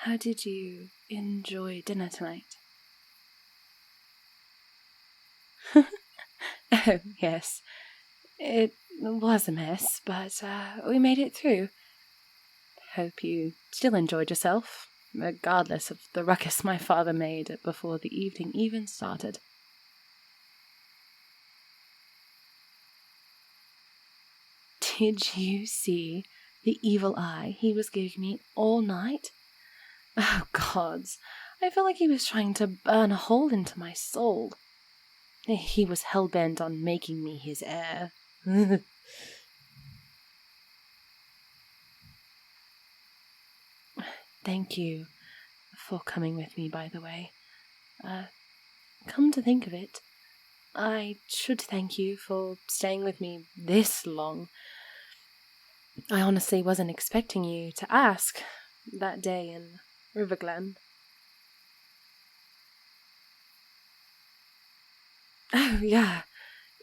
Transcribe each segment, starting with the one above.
How did you enjoy dinner tonight? Oh, yes. It was a mess, but we made it through. Hope you still enjoyed yourself, regardless of the ruckus my father made before the evening even started. Did you see the evil eye he was giving me all night? Oh, gods, I felt like he was trying to burn a hole into my soul. He was hell-bent on making me his heir. Thank you for coming with me, by the way. Come to think of it, I should thank you for staying with me this long. I honestly wasn't expecting you to ask that day in Riverglen. Oh, yeah.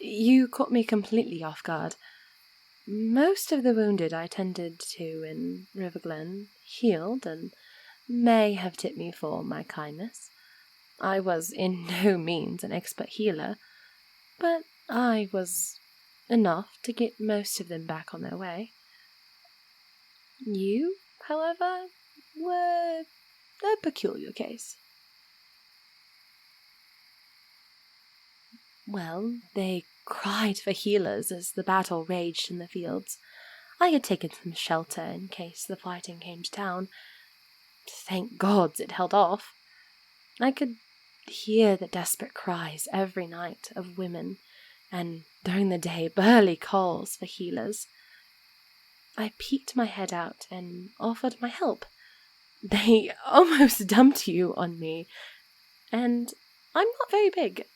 You caught me completely off guard. Most of the wounded I tended to in Riverglen healed and may have tipped me for my kindness. I was in no means an expert healer, but I was enough to get most of them back on their way. You, however, were a peculiar case. Well, they cried for healers as the battle raged in the fields. I had taken some shelter in case the fighting came to town. Thank gods it held off. I could hear the desperate cries every night of women, and during the day burly calls for healers. I peeked my head out and offered my help. They almost dumped you on me, and I'm not very big.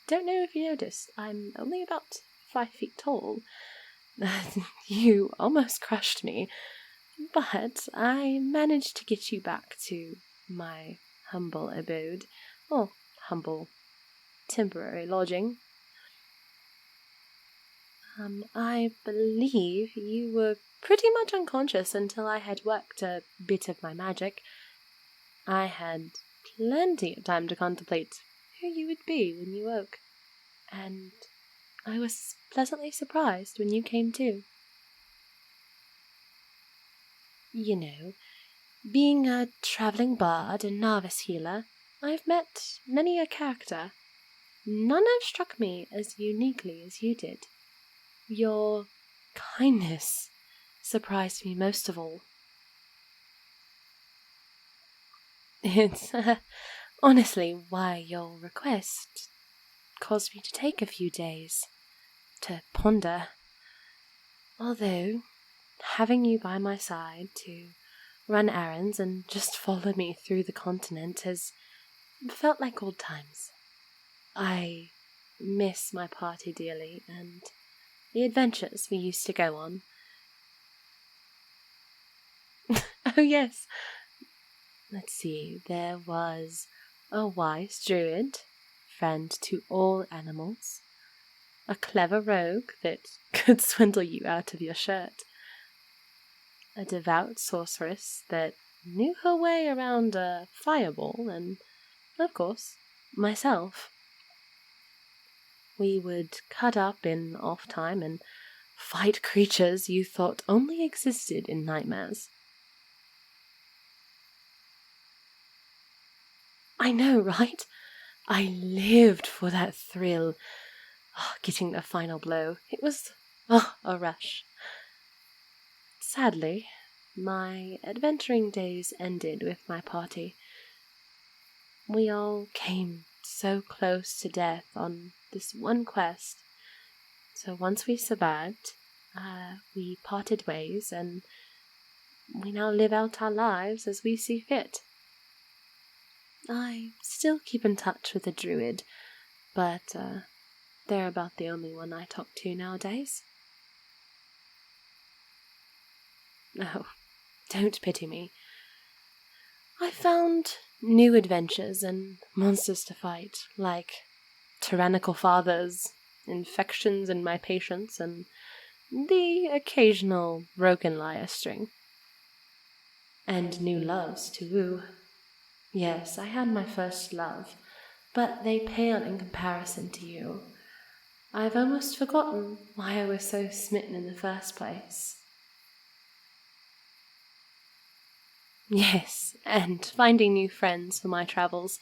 Don't know if you noticed, I'm only about 5 feet tall. You almost crushed me, but I managed to get you back to my humble abode, or humble temporary lodging. I believe you were pretty much unconscious until I had worked a bit of my magic. I had plenty of time to contemplate who you would be when you woke, and I was pleasantly surprised when you came to. You know, being a travelling bard and novice healer, I've met many a character. None have struck me as uniquely as you did. Your kindness surprised me most of all. It's honestly why your request caused me to take a few days to ponder. Although, having you by my side to run errands and just follow me through the continent has felt like old times. I miss my party dearly and the adventures we used to go on. Oh, yes. Let's see, there was a wise druid, friend to all animals, a clever rogue that could swindle you out of your shirt, a devout sorceress that knew her way around a fireball, and, of course, myself. We would cut up in off time and fight creatures you thought only existed in nightmares. I know, right? I lived for that thrill. Getting the final blow. It was a rush. Sadly, my adventuring days ended with my party. We all came so close to death on this one quest. So once we survived, we parted ways, and we now live out our lives as we see fit. I still keep in touch with the druid, but they're about the only one I talk to nowadays. Oh, don't pity me. I found new adventures and monsters to fight, like tyrannical fathers, infections in my patients, and the occasional broken lyre string. and new loves to woo. Yes, I had my first love, but they pale in comparison to you. I've almost forgotten why I was so smitten in the first place. Yes, and finding new friends for my travels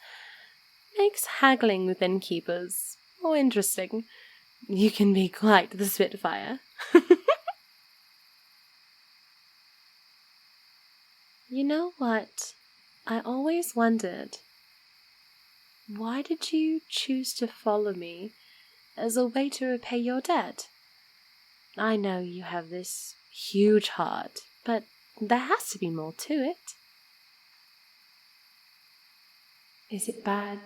makes haggling with innkeepers more interesting. You can be quite the spitfire. You know what? I always wondered, why did you choose to follow me as a way to repay your debt? I know you have this huge heart, but there has to be more to it. Is it bad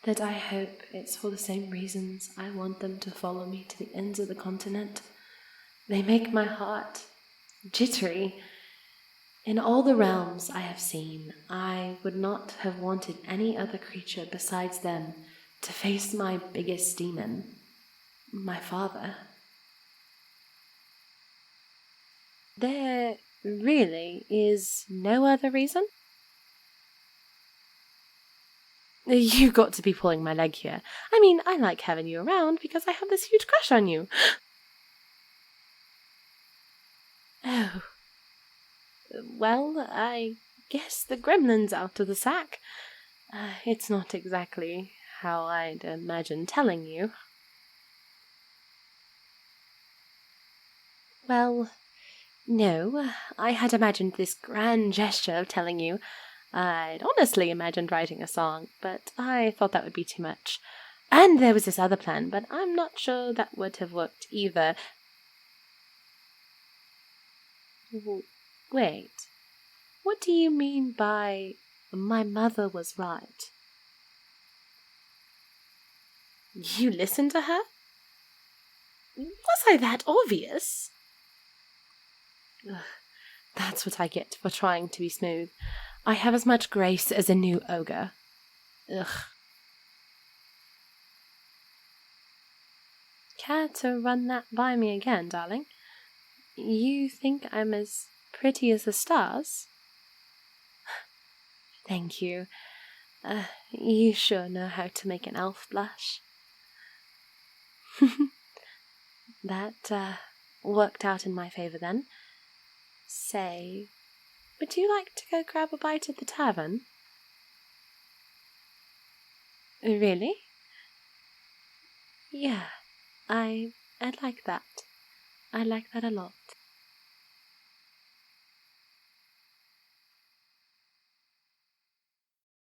that I hope it's for the same reasons I want them to follow me to the ends of the continent? They make my heart jittery. In all the realms I have seen, I would not have wanted any other creature besides them to face my biggest demon, my father. There really is no other reason? You got to be pulling my leg here. I mean, I like having you around because I have this huge crush on you. Oh. Well, I guess the gremlin's out of the sack. It's not exactly how I'd imagined telling you. Well, no, I had imagined this grand gesture of telling you. I'd honestly imagined writing a song, but I thought that would be too much. And there was this other plan, but I'm not sure that would have worked either. Wait, what do you mean by my mother was right? You listened to her? Was I that obvious? Ugh, that's what I get for trying to be smooth. I have as much grace as a new ogre. Ugh. Care to run that by me again, darling? You think I'm as pretty as the stars? Thank you. You sure know how to make an elf blush. That worked out in my favor then. Say, would you like to go grab a bite at the tavern? Really? Yeah, I'd like that. I like that a lot.